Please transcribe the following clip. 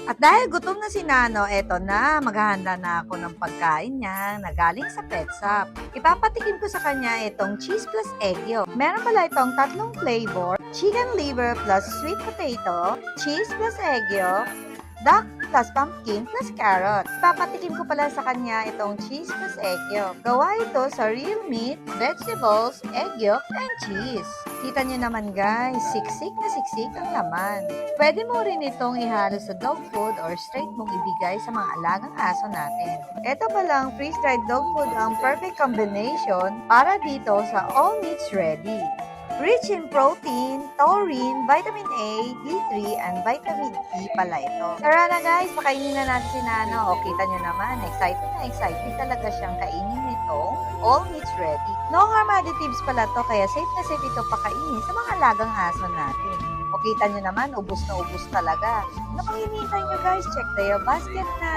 At dahil gutom na si Nano, eto na, maghahanda na ako ng pagkain niya na galing sa pet shop. Ipapatikim ko sa kanya itong cheese plus egg yolk. Meron pala itong tatlong flavor, chicken liver plus sweet potato, cheese plus egg yolk, duck plus pumpkin plus carrot. Ipapatikim ko pala sa kanya itong cheese plus egg yolk. Gawa ito sa real meat, vegetables, egg yolk, and cheese. Kita nyo naman guys, siksik na siksik ang laman. Pwede mo rin itong ihalo sa dog food or straight mong ibigay sa mga alagang aso natin. Ito palang freeze-dried dog food ang perfect combination para dito sa all meats ready. Rich in protein, taurine, vitamin A, D3, and vitamin E pala ito. Tara na guys, pakainin na natin si Nano. O, kita nyo naman, excited talaga siyang kainin itong all meats ready. No harm additives pala to, kaya safe na safe ito pakainin sa mga alagang aso natin. O, kita nyo naman, ubus na ubus talaga. Ano pang hinihintay nyo guys? Check the basket na!